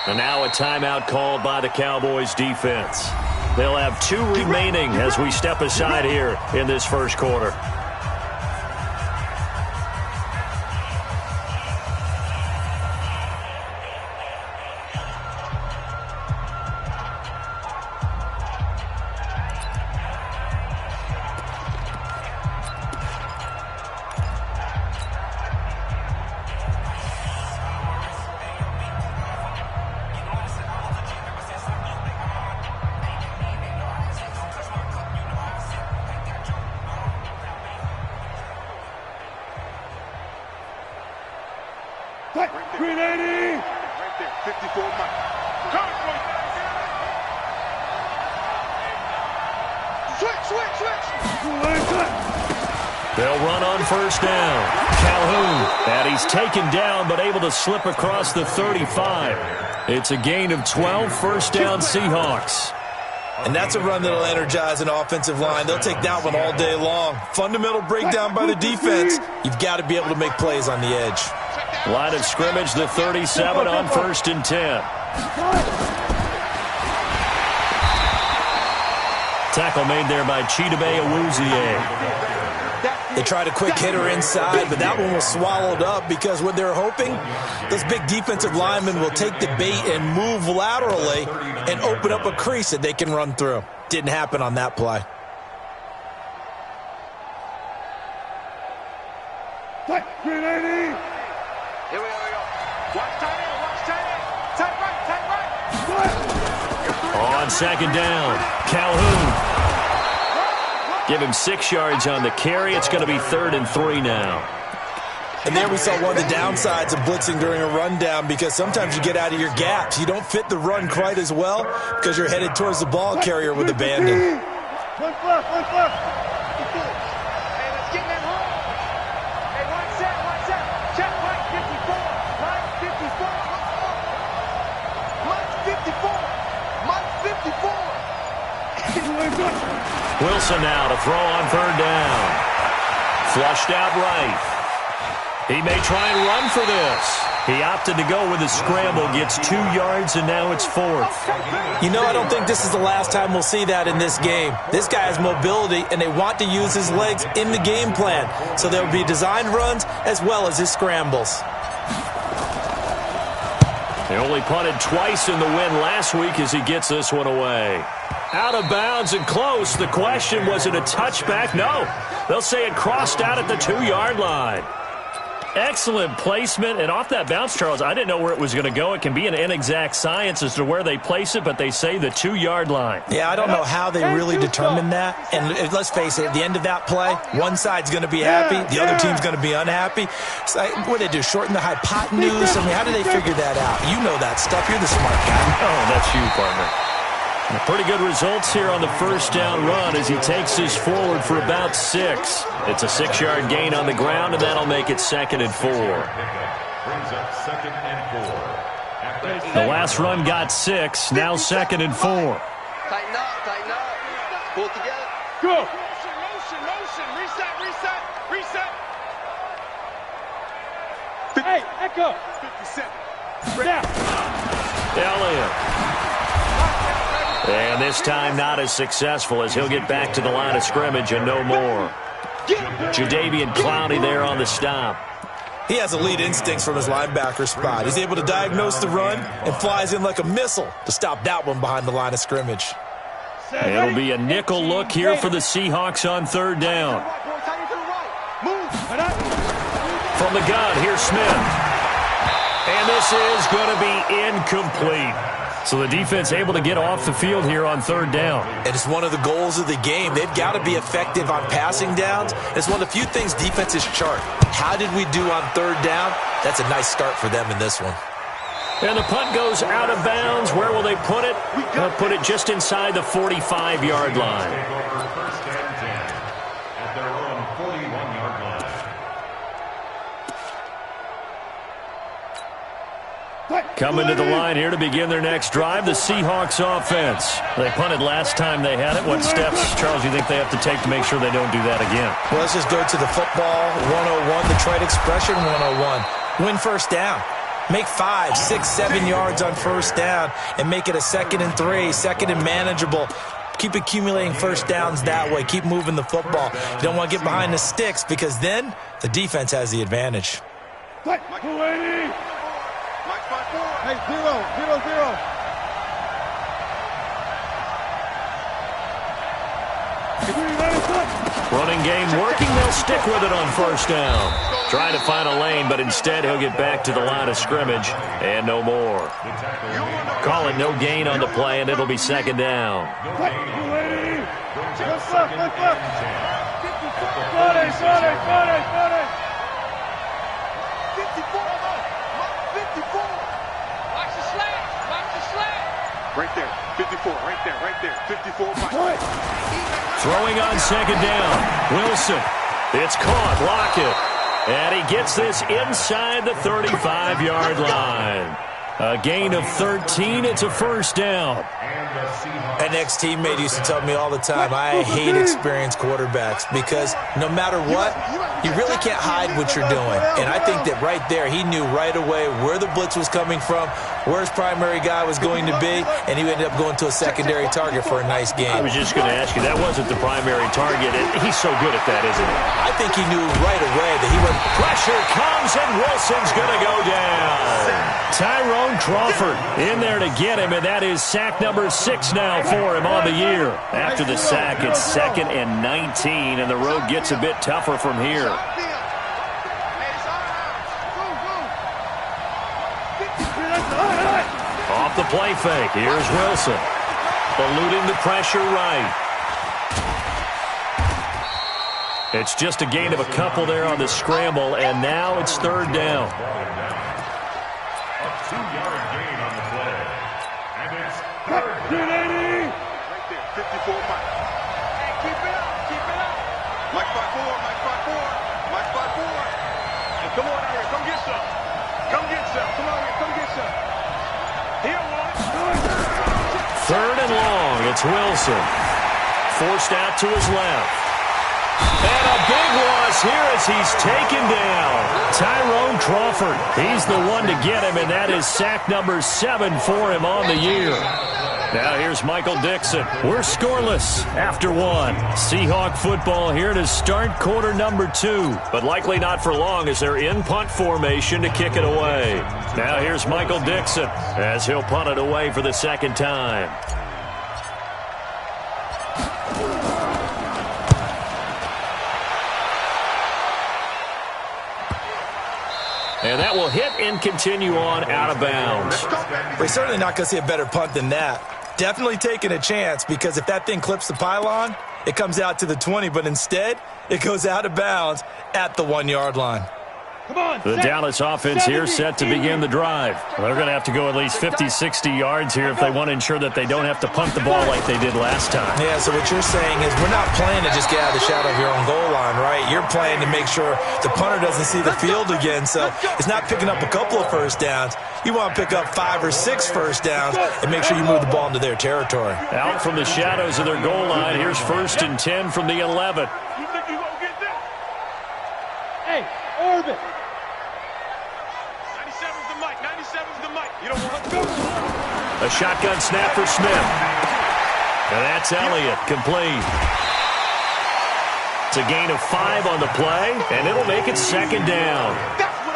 And now a timeout called by the Cowboys defense. They'll have 2 remaining as we step aside here in this first quarter. They'll run on first down. Calhoun, and he's taken down but able to slip across the 35. It's a gain of 12, first down Seahawks. And that's a run that'll energize an offensive line. They'll take that one all day long. Fundamental breakdown by the defense. You've got to be able to make plays on the edge. Line of scrimmage, the 37 on first and 10. Tackle made there by Chidobe Awuzie. They tried a quick hitter inside, but that one was swallowed up because what they're hoping, those big defensive linemen will take the bait and move laterally and open up a crease that they can run through. Didn't happen on that play. Here we go. Watch tight end, tight right. On second down, Calhoun. Give him 6 yards on the carry. It's going to be 3rd and 3 now. And there we saw one of the downsides of blitzing during a rundown because sometimes you get out of your gaps. You don't fit the run quite as well because you're headed towards the ball carrier with abandon. One fluff. Hey, let's get that home. Hey, one set. Check right, 54. Right, 54. Mike 54. Wilson now to throw on 3rd down. Flushed out right. He may try and run for this. He opted to go with a scramble, gets 2 yards, and now it's 4th. You know, I don't think this is the last time we'll see that in this game. This guy has mobility, and they want to use his legs in the game plan. So there will be designed runs as well as his scrambles. They only punted twice in the win last week as he gets this one away. Out of bounds and close. The question, was it a touchback? No. They'll say it crossed out at the 2-yard line. Excellent placement. And off that bounce, Charles, I didn't know where it was going to go. It can be an inexact science as to where they place it, but they say the 2-yard line. Yeah, I don't know how they really determined that. And let's face it, at the end of that play, one side's going to be happy, the other team's going to be unhappy. So, what did they do, shorten the hypotenuse? I mean, how do they figure that out? You know that stuff. You're the smart guy. Oh, that's you, partner. Pretty good results here on the first down run as he takes this forward for about 6. It's a 6-yard gain on the ground, and that'll make it 2nd and 4. The last run got 6, now 2nd and 4. Tighten up. Pull together. Go. Motion. Reset. Hey, echo. 57. Elliott. And this time not as successful as he'll get back to the line of scrimmage and no more. Jadeveon Clowney there on the stop. He has elite instincts from his linebacker spot. He's able to diagnose the run and flies in like a missile to stop that one behind the line of scrimmage. It'll be a nickel look here for the Seahawks on 3rd down. From the gun, here's Smith. And this is going to be incomplete. So the defense able to get off the field here on 3rd down. And it's one of the goals of the game. They've got to be effective on passing downs. It's one of the few things defenses chart. How did we do on 3rd down? That's a nice start for them in this one. And the punt goes out of bounds. Where will they put it? They'll put it just inside the 45-yard line. Coming to the line here to begin their next drive, the Seahawks offense. They punted last time they had it. What steps, Charles, do you think they have to take to make sure they don't do that again? Well, let's just go to the football 101, the trade expression 101. Win first down. Make 5, 6, 7 yards on first down and make it a 2nd and 3, 2nd and manageable. Keep accumulating first downs that way. Keep moving the football. You don't want to get behind the sticks because then the defense has the advantage. Hey, 0-0-0. Running game working. They'll stick with it on first down. Trying to find a lane, but instead he'll get back to the line of scrimmage and no more. Call it no gain on the play, and it'll be 2nd down. Right there, 54, right there, 54. Throwing on 2nd down. Wilson. It's caught. Lockett. And he gets this inside the 35-yard line. A gain of 13. It's a first down. An ex-teammate used to tell me all the time, I hate experienced quarterbacks because no matter what, you really can't hide what you're doing. And I think that right there, he knew right away where the blitz was coming from, where his primary guy was going to be, and he ended up going to a secondary target for a nice game. I was just going to ask you, that wasn't the primary target. He's so good at that, isn't he? I think he knew right away that he would. Pressure comes, and Wilson's going to go down. Tyrone Crawford in there to get him, and that is sack number 6 now for him on the year. After the sack, it's 2nd and 19, and the road gets a bit tougher from here. Off the play fake, here's Wilson. Eluding the pressure right. It's just a gain of a couple there on the scramble, and now it's 3rd down. A 2-yard gain on the play. And it's 3rd down. Right there, 54, Mike. Hey, keep it up. Mike 5-4. Hey, come on out here, come get some. Come on here, come get some. He don't want it. 3rd and long, it's Wilson. Forced out to his left. And a big loss here as he's taken down. Tyrone Crawford, he's the one to get him, and that is sack number 7 for him on the year. Now here's Michael Dixon. We're scoreless after 1. Seahawk football here to start quarter number 2, but likely not for long as they're in punt formation to kick it away. Now here's Michael Dixon as he'll punt it away for the 2nd time. And that will hit and continue on out of bounds. We're certainly not going to see a better punt than that. Definitely taking a chance because if that thing clips the pylon, it comes out to the 20, but instead it goes out of bounds at the 1-yard line. The Dallas offense here set to begin the drive. They're going to have to go at least 50, 60 yards here if they want to ensure that they don't have to punt the ball like they did last time. Yeah, so what you're saying is we're not playing to just get out of the shadow of your own goal line, right? You're playing to make sure the punter doesn't see the field again. So it's not picking up a couple of first downs. You want to pick up 5 or 6 first downs and make sure you move the ball into their territory. Out from the shadows of their goal line, here's 1st and 10 from the 11. You think you gonna get that? Hey, orbit. 97's the mic. 97's the mic. You don't want to go. A shotgun snap for Smith. And that's Elliott, complete. It's a gain of 5 on the play, and it'll make it 2nd down.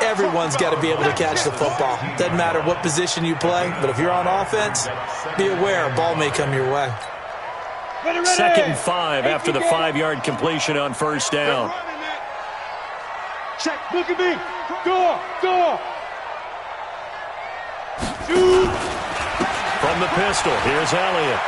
Everyone's got to be able to catch the football. Doesn't matter what position you play, but if you're on offense, be aware a ball may come your way. 2nd and 5 after the 5-yard completion on first down. Check, look at me. Go. Shoot. From the pistol, here's Elliott.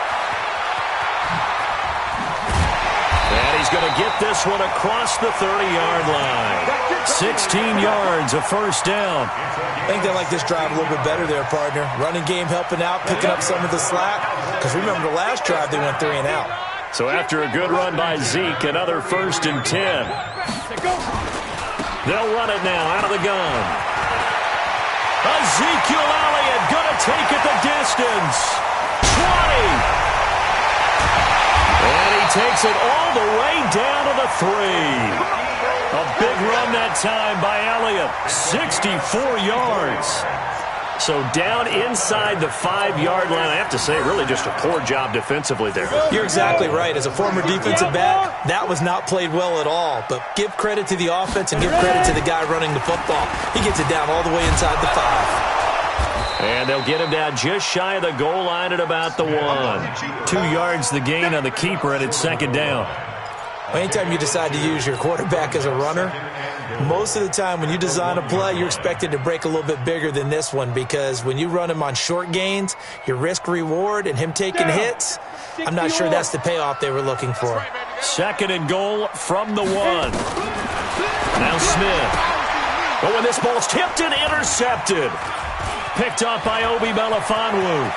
And he's going to get this one across the 30-yard line. 16 yards, a first down. I think they like this drive a little bit better there, partner. Running game helping out, picking up some of the slack. Because remember the last drive, they went 3 and out. So after a good run by Zeke, another 1st and 10. They'll run it now out of the gun. Ezekiel Elliott going to take it the distance. 20. And he takes it all the way down to the 3. A big run that time by Elliott. 64 yards. So down inside the 5-yard line. I have to say, really just a poor job defensively there. You're exactly right. As a former defensive back, that was not played well at all. But give credit to the offense and give credit to the guy running the football. He gets it down all the way inside the 5. And they'll get him down just shy of the goal line at about the 1. 2 yards the gain on the keeper, and it's second down. Anytime you decide to use your quarterback as a runner, most of the time when you design a play, you're expected to break a little bit bigger than this one, because when you run him on short gains, your risk-reward and him taking hits, I'm not sure that's the payoff they were looking for. Second and goal from the 1. Now Smith. Oh, and this ball's tipped and intercepted. Picked up by Obi Melifonwu.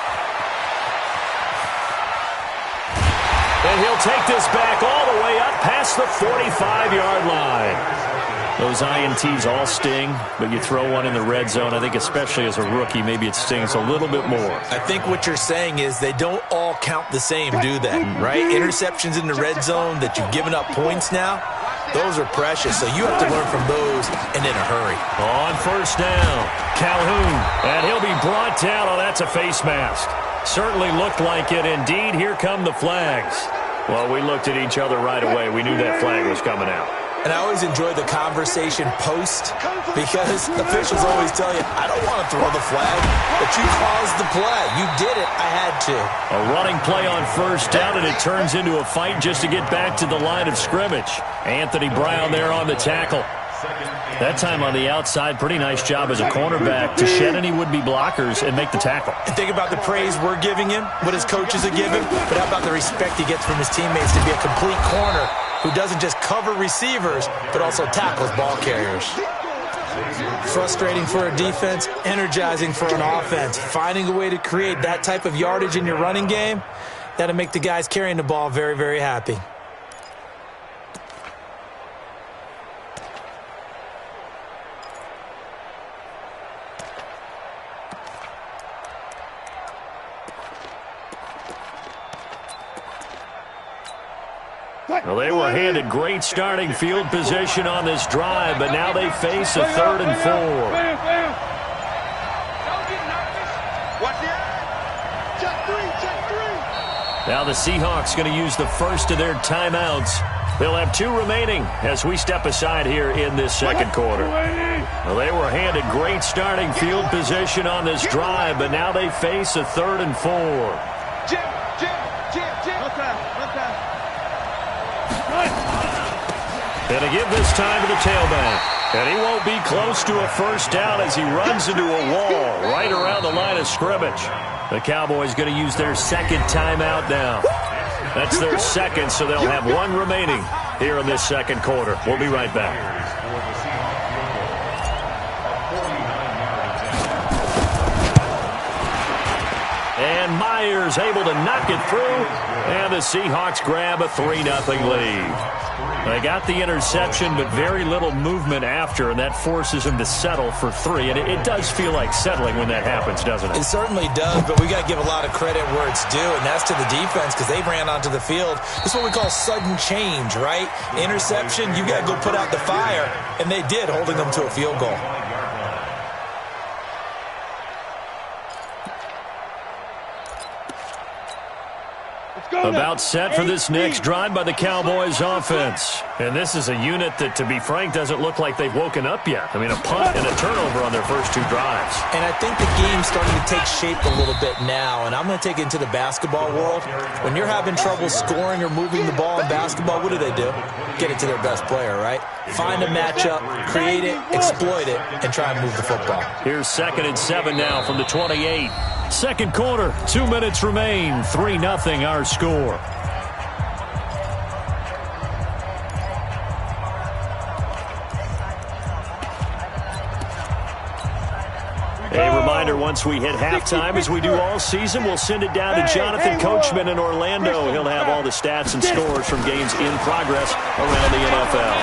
And he'll take this back all the way up past the 45-yard line. Those INTs all sting, but you throw one in the red zone, I think especially as a rookie, maybe it stings a little bit more. I think what you're saying is they don't all count the same, do they? Right? Interceptions in the red zone that you've given up points now, those are precious, so you have to learn from those and in a hurry. On first down, Calhoun, and he'll be brought down. Oh, that's a face mask. Certainly looked like it. Indeed, here come the flags. Well, we looked at each other right away. We knew that flag was coming out. And I always enjoy the conversation post, because officials always tell you, I don't want to throw the flag, but you caused the play. You did it. I had to. A running play on first down, and it turns into a fight just to get back to the line of scrimmage. Anthony Brown there on the tackle. That time on the outside, pretty nice job as a cornerback to shed any would-be blockers and make the tackle. And think about the praise we're giving him, what his coaches are giving, but how about the respect he gets from his teammates to be a complete corner who doesn't just cover receivers, but also tackles ball carriers. Frustrating for a defense, energizing for an offense. Finding a way to create that type of yardage in your running game, that'll make the guys carrying the ball very, very happy. Well, they were handed great starting field position on this drive, but now they face a 3rd and 4. Now the Seahawks going to use the first of their timeouts. They'll have 2 remaining as we step aside here in this second quarter. Well, they were handed great starting field position on this drive, but now they face a 3rd and 4. And to give this time to the tailback. And he won't be close to a first down as he runs into a wall right around the line of scrimmage. The Cowboys going to use their second timeout now. That's their second, so they'll have 1 remaining here in this second quarter. We'll be right back. And Myers able to knock it through. And the Seahawks grab a 3-0 lead. They got the interception, but very little movement after, and that forces him to settle for 3. And it does feel like settling when that happens, doesn't it? It certainly does, but we got to give a lot of credit where it's due, and that's to the defense, because they ran onto the field. This is what we call sudden change, right? Interception, you got to go put out the fire, and they did, holding them to a field goal. About set for this next drive by the Cowboys offense. And this is a unit that, to be frank, doesn't look like they've woken up yet. I mean, a punt and a turnover on their first 2 drives. And I think the game's starting to take shape a little bit now, and I'm going to take it into the basketball world. When you're having trouble scoring or moving the ball in basketball, what do? Get it to their best player, right? Find a matchup, create it, exploit it, and try and move the football. Here's 2nd and 7 now from the 28. Second quarter, 2 minutes remain. 3-0 our score. A reminder, once we hit halftime, as we do all season, we'll send it down to Jonathan Coachman in Orlando. He'll have all the stats and scores from games in progress around the NFL.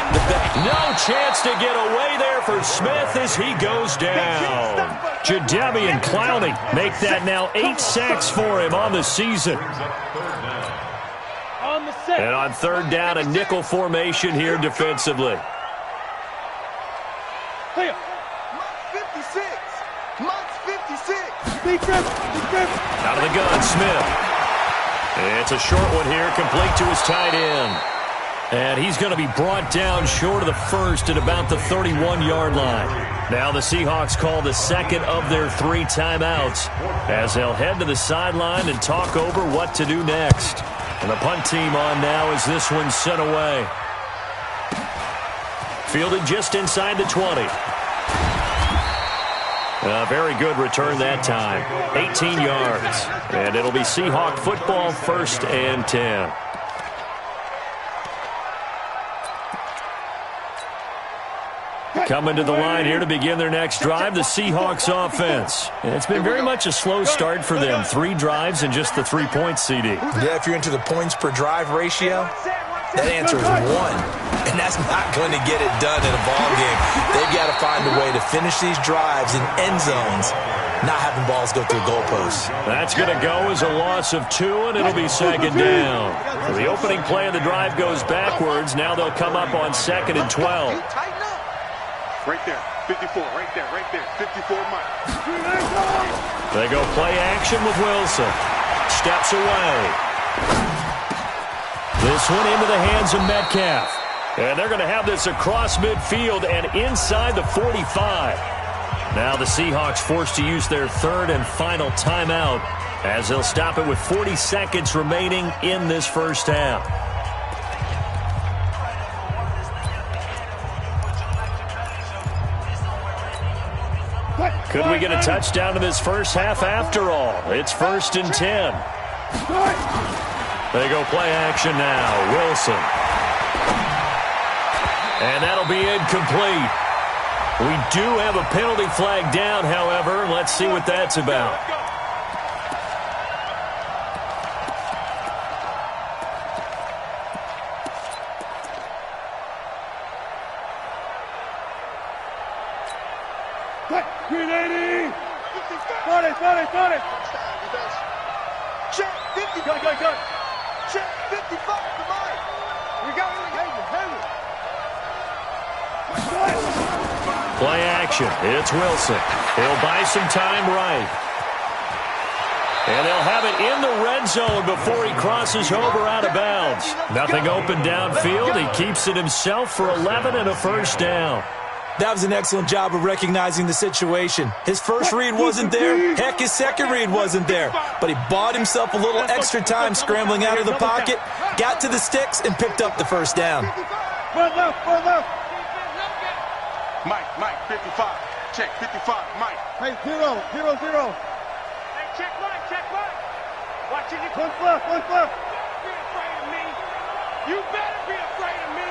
No chance to get away there for Smith as he goes down. Jadeveon Clowney make that now 8 sacks for him on the season. On the And on third down, a nickel formation here defensively. Hey, 56. Mike's 56. Big grip. Out of the gun, Smith. It's a short one here, complete to his tight end. And he's going to be brought down short of the first at about the 31-yard line. Now the Seahawks call the second of their 3 timeouts as they'll head to the sideline and talk over what to do next. And the punt team on now as this one's sent away. Fielded just inside the 20. A very good return that time. 18 yards. And it'll be Seahawk football, 1st and 10. Coming to the line here to begin their next drive, the Seahawks offense. And it's been very much a slow start for them. 3 drives and just the 3 points, CD. Yeah, if you're into the points per drive ratio, that answer is 1. And that's not going to get it done in a ball game. They've got to find a way to finish these drives in end zones, not having balls go through goalposts. That's going to go as a loss of 2, and it'll be 2nd down. So the opening play of the drive goes backwards. Now they'll come up on 2nd and 12. Right there, 54, right there, 54 Mike. They go play action with Wilson. Steps away. This one into the hands of Metcalf. And they're going to have this across midfield and inside the 45. Now the Seahawks forced to use their 3rd and final timeout as they'll stop it with 40 seconds remaining in this first half. Could we get a touchdown in this first half after all? It's 1st and 10. They go play action now. Wilson. And that'll be incomplete. We do have a penalty flag down, however. Let's see what that's about. Green 80! 40! Check, 50! Go! Check, 55 to Mike! We got it! Play action. It's Wilson. He'll buy some time right. And they'll have it in the red zone before he crosses over out of bounds. Nothing open downfield. He keeps it himself for 11 and a 1st down. That was an excellent job of recognizing the situation. His first read wasn't there. Heck, his second read wasn't there. But he bought himself a little extra time scrambling out of the pocket, got to the sticks, and picked up the 1st down. Run left! Mike, 55. Check, 55, Mike. Hey, 0. Hey, check Mike. Watch it. One left. Don't be afraid of me. You better be afraid of me.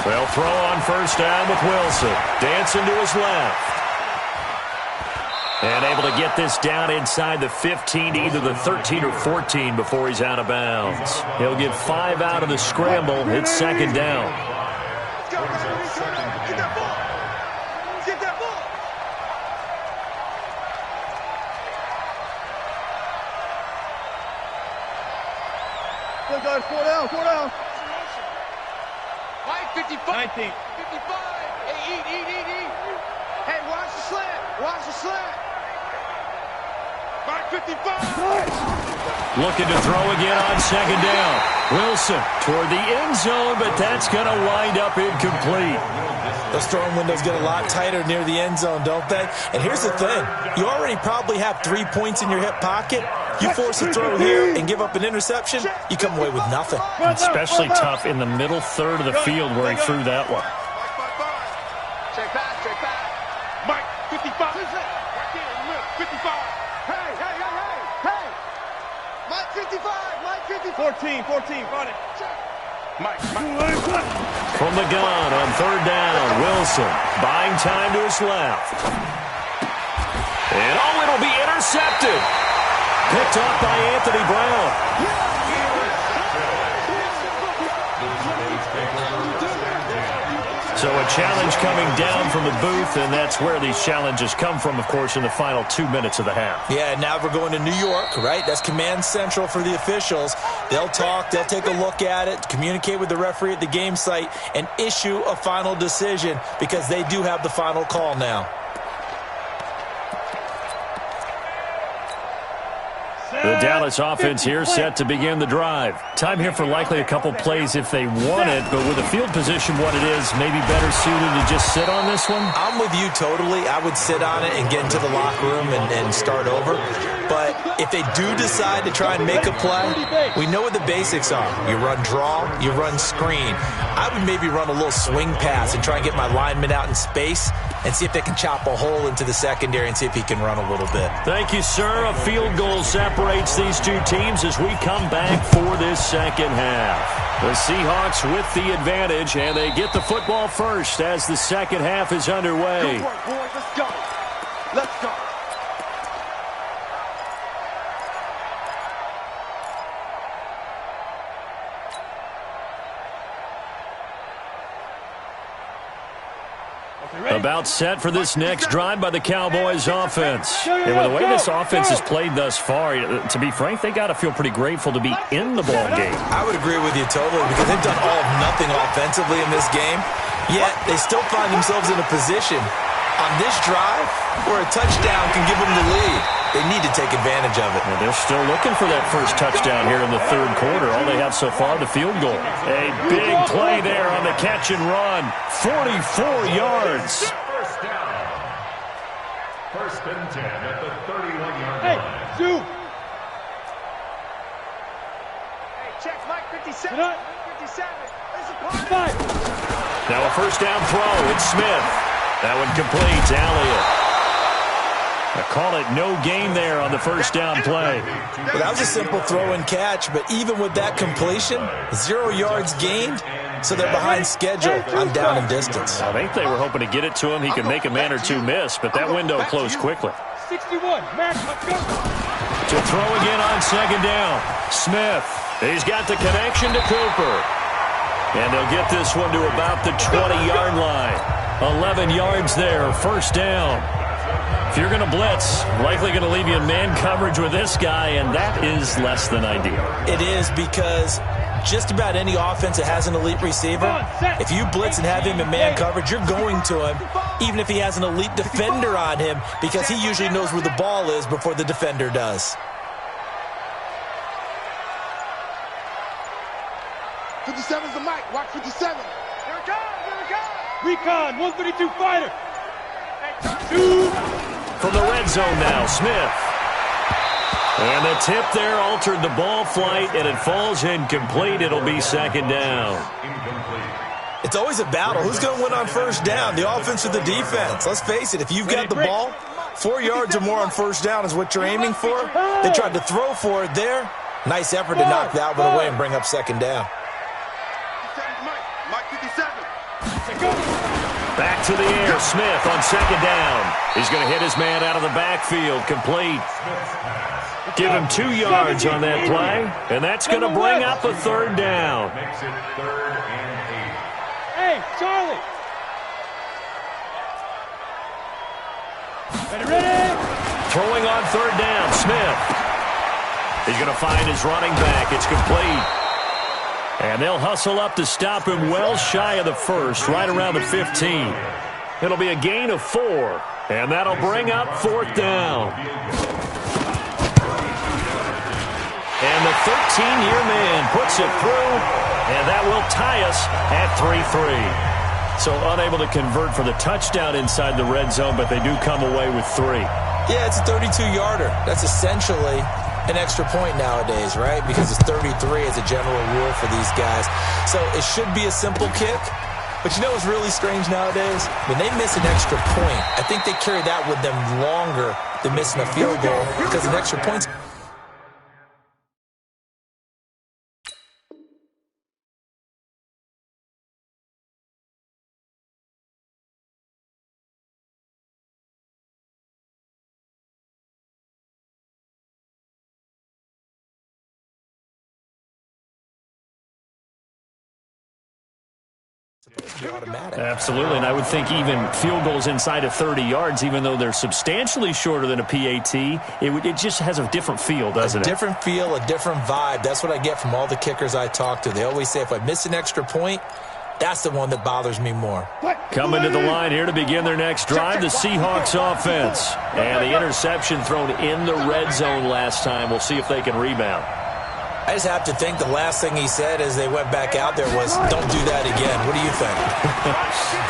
They'll throw on 1st down with Wilson. Dancing to his left. And able to get this down inside the 15, either the 13 or 14 before he's out of bounds. He'll get 5 out of the scramble. It's 2nd down. Get that ball. Go, guys, 4 down. Mike, 55. 19. 55. Hey, eat. Hey, watch the slant. Mike, 55. Looking to throw again on 2nd down. Wilson toward the end zone, but that's going to wind up incomplete. Those throwing windows get a lot tighter near the end zone, don't they? And here's the thing. You already probably have 3 points in your hip pocket. You force a throw here and give up an interception, you come away with nothing. Especially tough in the middle third of the field where he threw that one. Check back. Mike, 55. 55. Hey. Mike, 55. 14. Got it. Mike. From the gun on 3rd down, Wilson buying time to his left. And it'll be intercepted. Picked off by Anthony Brown. So a challenge coming down from the booth, and that's where these challenges come from, of course, in the final 2 minutes of the half. Yeah, now we're going to New York, right? That's command central for the officials. They'll talk, they'll take a look at it, communicate with the referee at the game site, and issue a final decision because they do have the final call now. The Dallas offense here set to begin the drive. Time here for likely a couple plays if they want it, but with the field position what it is, maybe better suited to just sit on this one? I'm with you totally. I would sit on it and get into the locker room and start over. But if they do decide to try and make a play, we know what the basics are. You run draw, you run screen. I would maybe run a little swing pass and try and get my lineman out in space and see if they can chop a hole into the secondary and see if he can run a little bit. Thank you, sir. A field goal separates these two teams as we come back for this second half. The Seahawks with the advantage, and they get the football first as the second half is underway. Good work, boys. Let's go. Let's go. About set for this next drive by the Cowboys offense. And with the way this offense has played thus far, to be frank, they got to feel pretty grateful to be in the ball game. I would agree with you totally because they've done all of nothing offensively in this game, yet they still find themselves in a position on this drive where a touchdown can give them the lead. They need to take advantage of it. And they're still looking for that first touchdown here in the third quarter. All they have so far, the field goal. A big play there on the catch and run. 44 yards. First down. First and 10 at the 31-yard Hey, line. Sue. Hey, check Mike 57. 57. There's a Five. Now a first down throw. It's Smith. That one complete to Elliott. I call it no gain there on the first down play. Well, that was a simple throw and catch, but even with that completion, 0 yards gained, so they're behind schedule on down and distance. I think they were hoping to get it to him. He could make a man or two miss, but that window closed quickly. 61. Max, let's go. To throw again on second down. Smith. He's got the connection to Cooper. And they'll get this one to about the 20-yard line. 11 yards there, first down. If you're going to blitz, likely going to leave you in man coverage with this guy, and that is less than ideal. It is because just about any offense that has an elite receiver, if you blitz and have him in man coverage, you're going to him, even if he has an elite defender on him, because he usually knows where the ball is before the defender does. 57's the mic. Watch 57. Here it comes. Here it comes. Recon, 132 fighter. Two. From the red zone now, Smith. And the tip there altered the ball flight, and it falls incomplete. It'll be second down. It's always a battle. Who's going to win on first down, the offense or the defense? Let's face it, if you've got the ball, 4 yards or more on first down is what you're aiming for. They tried to throw for it there. Nice effort to knock that one away and bring up second down. 57's Mike 57. Back to the air, Smith on second down. He's going to hit his man out of the backfield, complete. Give him 2 yards on that play, and that's going to bring up a third down. Makes it 3rd and 8. Hey, Charlie. Ready? Throwing on third down, Smith. He's going to find his running back. It's complete. And they'll hustle up to stop him well shy of the first, right around the 15. It'll be a gain of 4, and that'll bring up fourth down. And the 13-year man puts it through, and that will tie us at 3-3. So unable to convert for the touchdown inside the red zone, but they do come away with 3. Yeah, it's a 32-yarder. That's essentially an extra point nowadays, right? Because it's 33 as a general rule for these guys. So it should be a simple kick. But you know what's really strange nowadays? When they miss an extra point, I think they carry that with them longer than missing a field goal because an extra point's Supposed to be automatic. Absolutely, and I would think even field goals inside of 30 yards, even though they're substantially shorter than a PAT, it just has a different feel, doesn't it? A different feel, a different vibe. That's what I get from all the kickers I talk to. They always say if I miss an extra point, that's the one that bothers me more. Coming to the line here to begin their next drive, the Seahawks offense. And the interception thrown in the red zone last time. We'll see if they can rebound. I just have to think the last thing he said as they went back out there was, don't do that again. What do you think?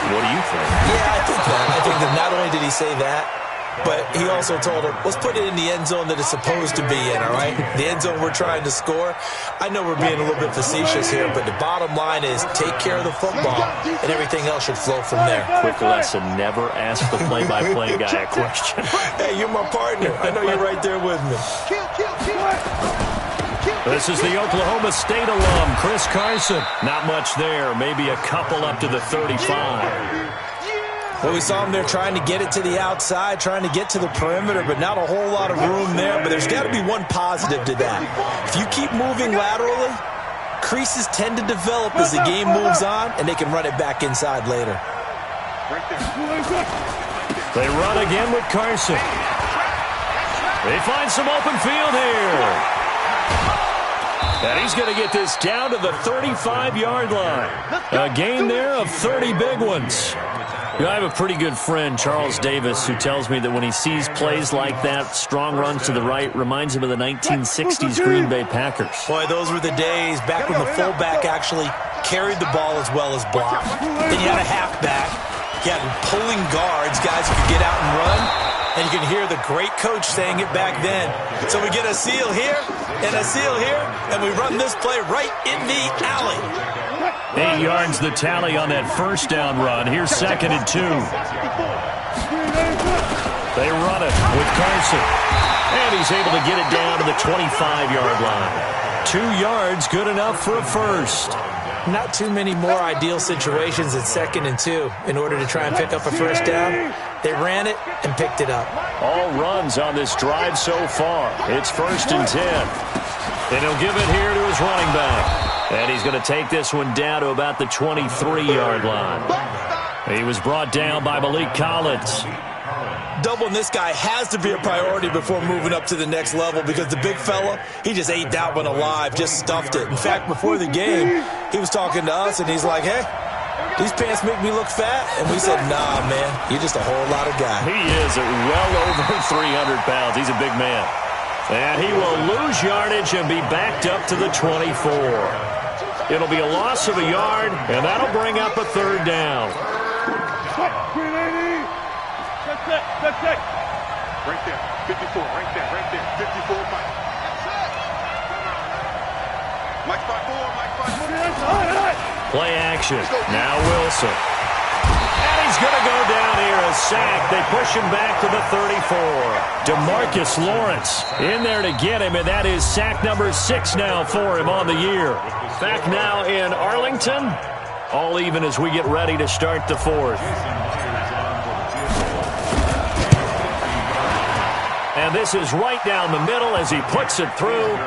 What do you think? Yeah, I think that. I think that not only did he say that, but he also told him, let's put it in the end zone that it's supposed to be in, all right? The end zone we're trying to score. I know we're being a little bit facetious here, but the bottom line is take care of the football, and everything else should flow from there. Quick lesson, never ask the play-by-play guy a question. Hey, you're my partner. I know you're right there with me. This is the Oklahoma State alum, Chris Carson. Not much there, maybe a couple up to the 35. Well, we saw him there trying to get it to the outside, trying to get to the perimeter, but not a whole lot of room there. But there's got to be one positive to that. If you keep moving laterally, creases tend to develop as the game moves on, and they can run it back inside later. They run again with Carson. They find some open field here. And he's going to get this down to the 35-yard line. A gain there of 30 big ones. You know, I have a pretty good friend, Charles Davis, who tells me that when he sees plays like that, strong runs to the right, reminds him of the 1960s Green Bay Packers. Boy, those were the days back when the fullback actually carried the ball as well as blocked. Then you had a halfback. You had pulling guards, guys who could get out and run. And you can hear the great coach saying it back then. So we get a seal here and a seal here, and we run this play right in the alley. 8 yards the tally on that first down run. Here's 2nd and 2. They run it with Carson. And he's able to get it down to the 25-yard line. 2 yards, good enough for a first. Not too many more ideal situations at 2nd and 2 in order to try and pick up a first down. They ran it and picked it up. All runs on this drive so far. It's 1st and 10. And he'll give it here to his running back. And he's going to take this one down to about the 23-yard line. He was brought down by Malik Collins. Doubling this guy has to be a priority before moving up to the next level because the big fella, he just ate that one alive, just stuffed it. In fact, before the game, he was talking to us, and he's like, hey, these pants make me look fat. And we said, nah, man, you're just a whole lot of guy. He is at well over 300 pounds. He's a big man. And he will lose yardage and be backed up to the 24. It'll be a loss of a yard, and that'll bring up a 3rd down. Right there, 54, right there, 54, Mike. Mike 5-4. Play action. Now Wilson. And he's going to go down here, a sack. They push him back to the 34. DeMarcus Lawrence in there to get him, and that is sack number 6 now for him on the year. Back now in Arlington. All even as we get ready to start the 4th. And this is right down the middle as he puts it through.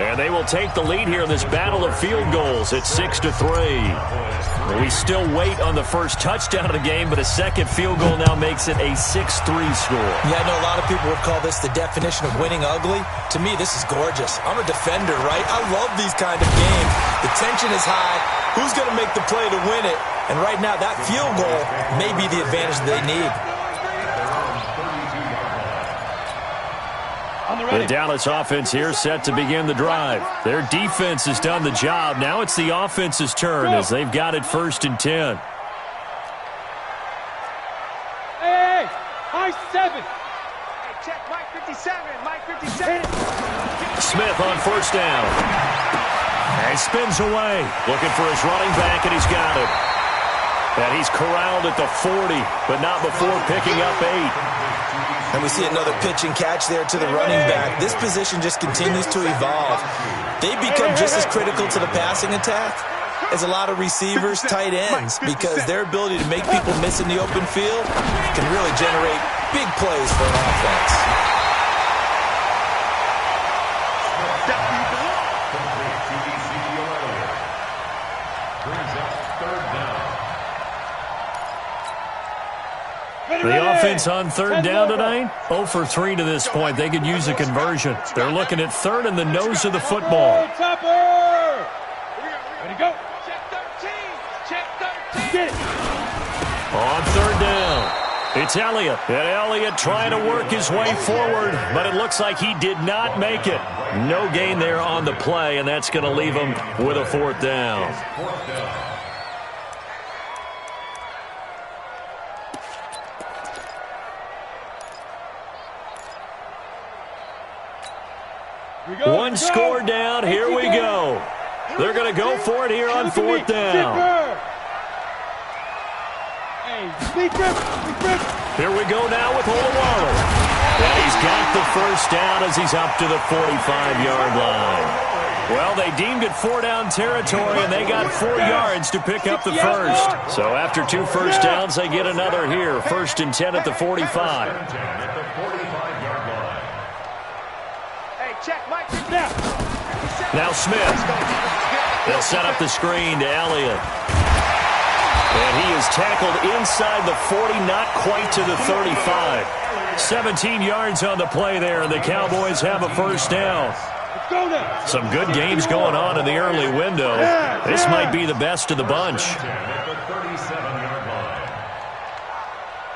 And they will take the lead here in this battle of field goals at 6-3. We still wait on the first touchdown of the game, but a second field goal now makes it a 6-3 score. Yeah, I know a lot of people would call this the definition of winning ugly. To me, this is gorgeous. I'm a defender, right? I love these kind of games. The tension is high. Who's going to make the play to win it? And right now, that field goal may be the advantage they need. The Dallas offense here set to begin the drive. Their defense has done the job. Now it's the offense's turn as they've got it 1st and 10. Hey, high 7. Hey, check Mike 57, Mike 57. Smith on 1st down. And he spins away, looking for his running back, and he's got it. And he's corralled at the 40, but not before picking up 8. And we see another pitch and catch there to the running back. This position just continues to evolve. They become just as critical to the passing attack as a lot of receivers, tight ends, because their ability to make people miss in the open field can really generate big plays for an offense. Brings up 3rd down. offense on third down tonight? 0 for 3 to this point. They could use a conversion. They're looking at third and the nose of the football. Topper! Ready to go. Check 13. Check 13. Get it. On third down, it's Elliott. And Elliott trying to work his way forward, but it looks like he did not make it. No gain there on the play, and that's going to leave him with a fourth down. One score down. Here we go. They're going to go for it here on fourth down. Here we go now with Olawale. And he's got the first down as he's up to the 45-yard line. Well, they deemed it 4-down territory, and they got 4 yards to pick up the first. So after 2 first downs, they get another here. 1st and 10 at the 45. Now Smith. They'll set up the screen to Elliott. And he is tackled inside the 40, not quite to the 35. 17 yards on the play there, and the Cowboys have a first down. Some good games going on in the early window. This might be the best of the bunch.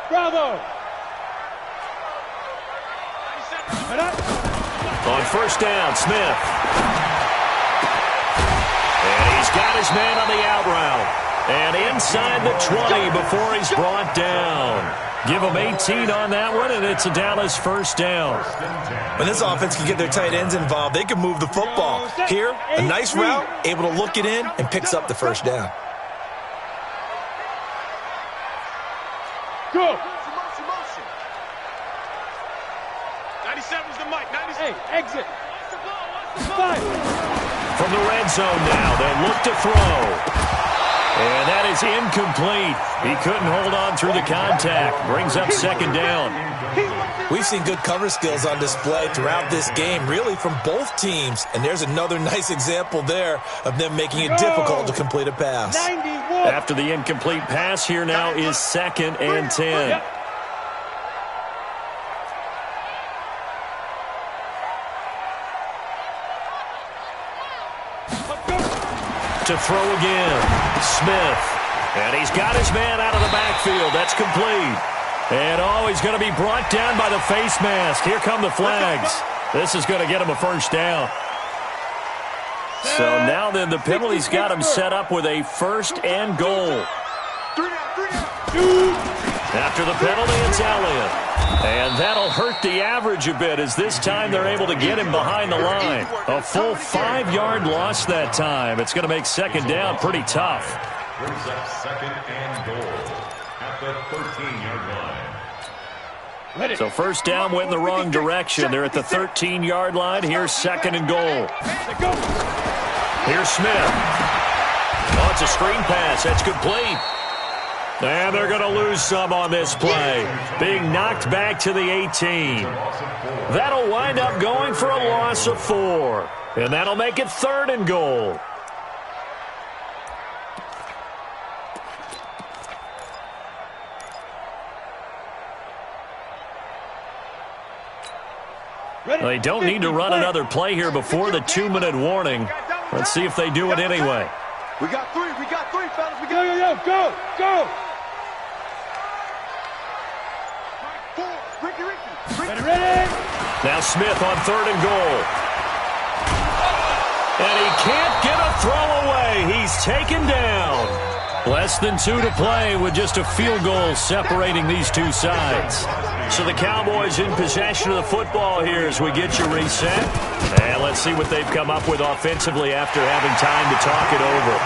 Bravo! On first down, Smith. And he's got his man on the out route. And inside the 20 before he's brought down. Give him 18 on that one, and it's a Dallas first down. When this offense can get their tight ends involved, they can move the football. Here, a nice route, able to look it in, and picks up the first down. Go! 97's the mic. 97. Hey, exit. Five. From the red zone now, they'll look to throw. And that is incomplete. He couldn't hold on through the contact. Brings up second down. We've seen good cover skills on display throughout this game, really from both teams. And there's another nice example there of them making it difficult to complete a pass. 91. After the incomplete pass, here now is 2nd and 10. To throw again, Smith. And he's got his man out of the backfield. That's complete. And he's going to be brought down by the face mask. Here come the flags. This is going to get him a first down. So now then the penalty's got him set up with a 1st and goal. After the penalty, it's Elliott. And that'll hurt the average a bit as this time they're able to get him behind the line. A full 5-yard loss that time. It's going to make second down pretty tough. Brings up 2nd and goal at the 13-yard line. So first down went in the wrong direction. They're at the 13-yard line. Here's 2nd and goal. Here's Smith. Oh, it's a screen pass. That's complete. And they're going to lose some on this play. Being knocked back to the 18. That'll wind up going for a loss of 4. And that'll make it 3rd and goal. They don't need to run another play here before the 2-minute warning. Let's see if they do it anyway. We got 3, fellas. We got Go. Ready. Now Smith on 3rd and goal. And he can't get a throw away. He's taken down. Less than 2 to play with just a field goal separating these two sides. So the Cowboys in possession of the football here as we get you reset. And let's see what they've come up with offensively after having time to talk it over.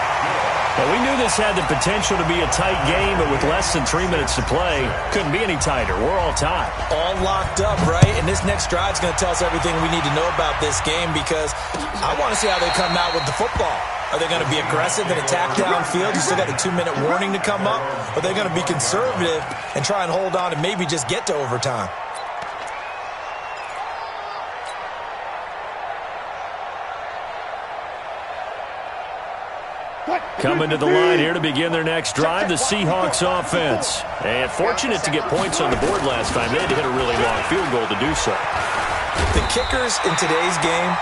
Well, we knew this had the potential to be a tight game, but with less than 3 minutes to play, couldn't be any tighter. We're all tied. All locked up, right? And this next drive is going to tell us everything we need to know about this game because I want to see how they come out with the football. Are they going to be aggressive and attack downfield? You still got a 2-minute warning to come up? Or are they going to be conservative and try and hold on and maybe just get to overtime? Coming to the line here to begin their next drive, the Seahawks offense. And fortunate to get points on the board last time. They had to hit a really long field goal to do so. The kickers in today's game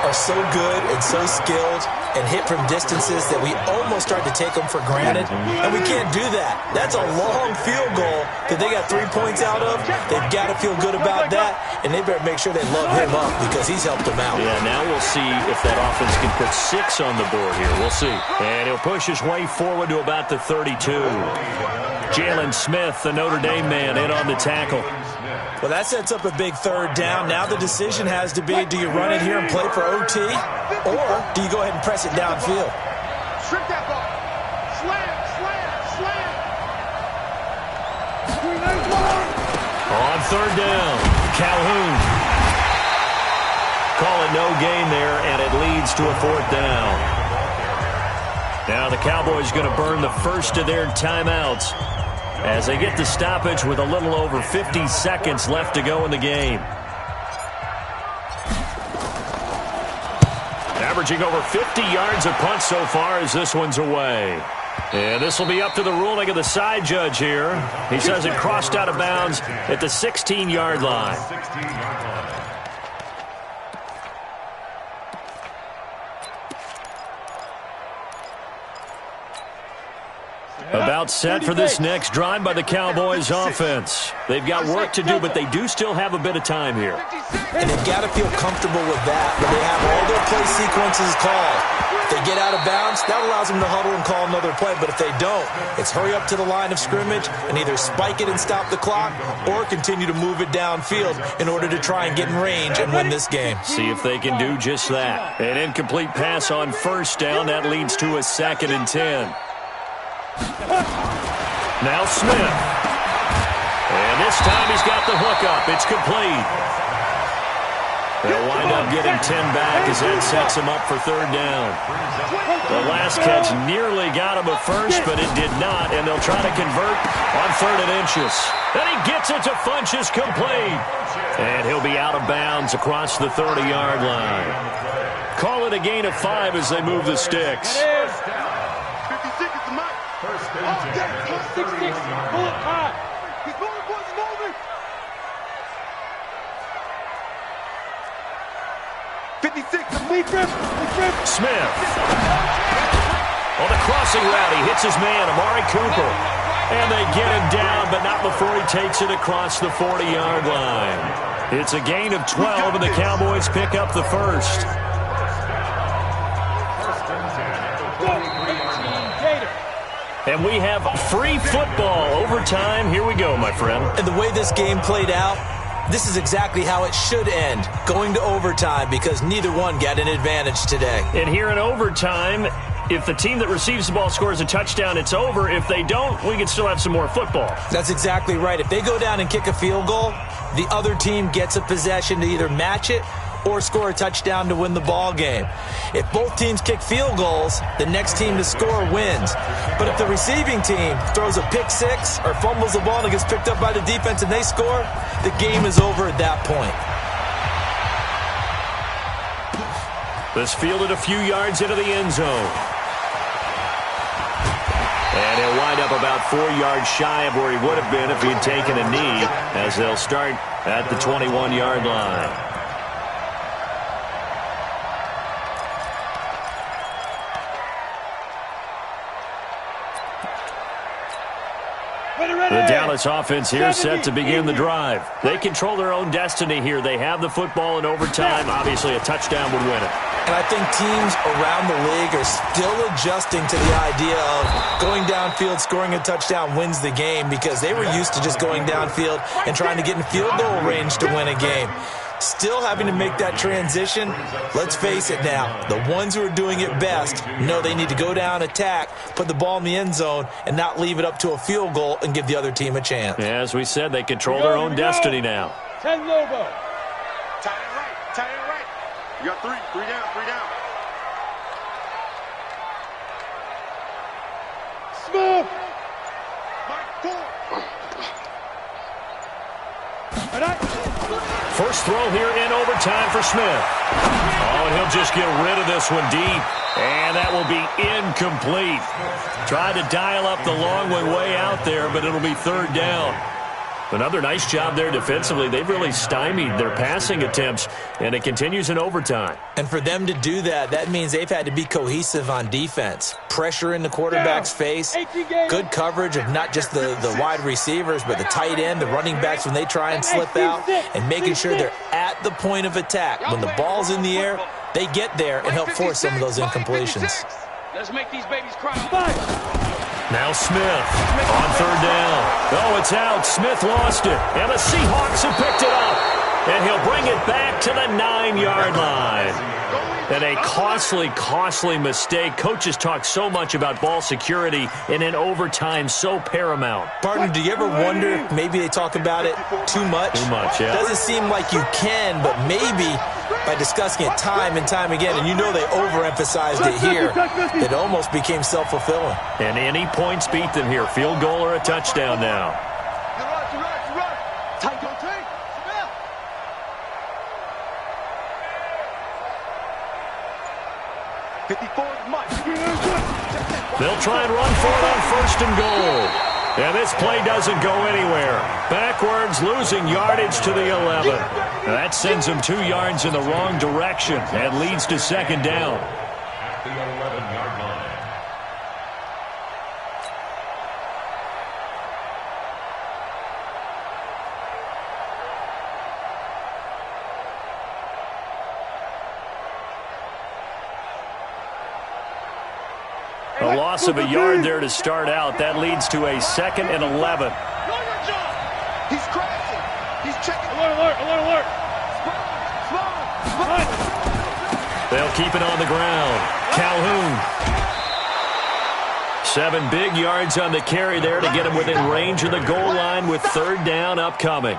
are so good and so skilled and hit from distances that we almost start to take them for granted, and we can't do that. That's a long field goal that they got 3 points out of. They've got to feel good about that, and they better make sure they love him up because he's helped them out. Yeah, now we'll see if that offense can put 6 on the board here. We'll see. And he'll push his way forward to about the 32. Jalen Smith, the Notre Dame man, in on the tackle. Well, that sets up a big third down. Now the decision has to be, do you run it here and play for OT, or do you go ahead and press it downfield? Strip that ball. Slam, slam, slam. On third down, Calhoun. Call it no gain there, and it leads to a fourth down. Now the Cowboys going to burn the first of their timeouts as they get the stoppage with a little over 50 seconds left to go in the game. Averaging over 50 yards a punt so far as this one's away. And this will be up to the ruling of the side judge here. He says it crossed out of bounds at the 16-yard line. About set for this next drive by the Cowboys offense. They've got work to do, but they do still have a bit of time here. And they've got to feel comfortable with that, but they have all their play sequences called. If they get out of bounds, that allows them to huddle and call another play, but if they don't, it's hurry up to the line of scrimmage and either spike it and stop the clock or continue to move it downfield in order to try and get in range and win this game. See if they can do just that. An incomplete pass on first down. That leads to a 2nd and 10. Now Smith. And this time he's got the hookup. It's complete. They'll wind up getting 10 back as that sets him up for third down. The last catch nearly got him a first, but it did not, and they'll try to convert on 3rd and inches. Then he gets it to Funchess, complete. And he'll be out of bounds across the 30-yard line. Call it a gain of 5 as they move the sticks. 56 is the mark. First and 10. 6-6. Pull it high. He's moving, boys, he's moving. 56. Smith. On the crossing route, he hits his man, Amari Cooper. And they get him down, but not before he takes it across the 40-yard line. It's a gain of 12, and the Cowboys pick up the first. And we have free football overtime. Here we go, my friend. And the way this game played out, this is exactly how it should end, going to overtime, because neither one got an advantage today. And here in overtime, if the team that receives the ball scores a touchdown, it's over. If they don't, we can still have some more football. That's exactly right. If they go down and kick a field goal, the other team gets a possession to either match it or score a touchdown to win the ball game. If both teams kick field goals, the next team to score wins. But if the receiving team throws a pick six or fumbles the ball and it gets picked up by the defense and they score, the game is over at that point. This fielded a few yards into the end zone. And he'll wind up about 4 yards shy of where he would have been if he had taken a knee, as they'll start at the 21-yard line. The Dallas offense here set to begin the drive. They control their own destiny here. They have the football in overtime. Obviously, a touchdown would win it. And I think teams around the league are still adjusting to the idea of going downfield, scoring a touchdown wins the game, because they were used to just going downfield and trying to get in field goal range to win a game. Still having to make that transition. Let's face it now, the ones who are doing it best know they need to go down, attack, put the ball in the end zone, and not leave it up to a field goal and give the other team a chance. Yeah, as we said, they control their own destiny now. 10 Lobo. Tight end right, tight end right. You got three down, 3 down. Smooth. Mike, 4. First throw here in overtime for Smith. Oh, and he'll just get rid of this one deep. And that will be incomplete. Tried to dial up the long one way out there, but it'll be third down. Another nice job there defensively. They've really stymied their passing attempts, and it continues in overtime. And for them to do that, that means they've had to be cohesive on defense. Pressure in the quarterback's face, good coverage of not just the wide receivers, but the tight end, the running backs when they try and slip out, and making sure they're at the point of attack. When the ball's in the air, they get there and help force some of those incompletions. Let's make these babies cry. Now Smith on third down. Oh, it's out. Smith lost it. And the Seahawks have picked it up. And he'll bring it back to the 9-yard line. And a costly mistake. Coaches talk so much about ball security, and in overtime, so paramount. Partner, do you ever wonder, maybe they talk about it too much? Too much, yeah. Doesn't seem like you can, but maybe by discussing it time and time again, and you know they overemphasized it here, it almost became self-fulfilling. And any points beat them here. Field goal or a touchdown now. They'll try and run for it on first and goal. And this play doesn't go anywhere. Backwards, losing yardage to the 11. That sends them 2 yards in the wrong direction and leads to second down. At the 11-yard line. A loss of a yard there to start out. That leads to a 2nd and 11. He's crashing. He's checking. Alert. They'll keep it on the ground. Calhoun. 7 big yards on the carry there to get him within range of the goal line with third down upcoming.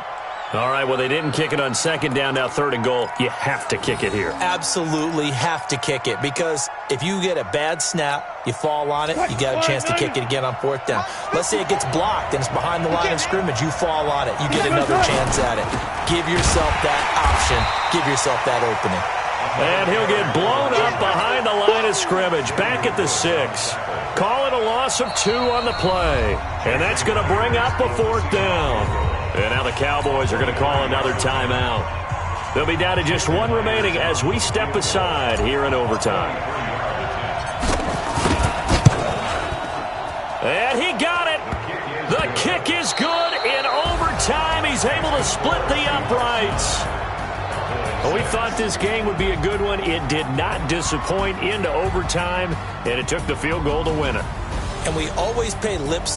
All right, well, they didn't kick it on second down, now third and goal. You have to kick it here. Absolutely have to kick it, because if you get a bad snap, you fall on it, you got a chance to kick it again on fourth down. Let's say it gets blocked and it's behind the line of scrimmage. You fall on it. You get another chance at it. Give yourself that option. Give yourself that opening. And he'll get blown up behind the line of scrimmage, back at the 6. Call it a loss of 2 on the play. And that's going to bring up a fourth down. And now the Cowboys are going to call another timeout. They'll be down to just 1 remaining as we step aside here in overtime. And he got it. The kick is good in overtime. He's able to split the uprights. Well, we thought this game would be a good one. It did not disappoint into overtime, and it took the field goal to win it. And we always pay lip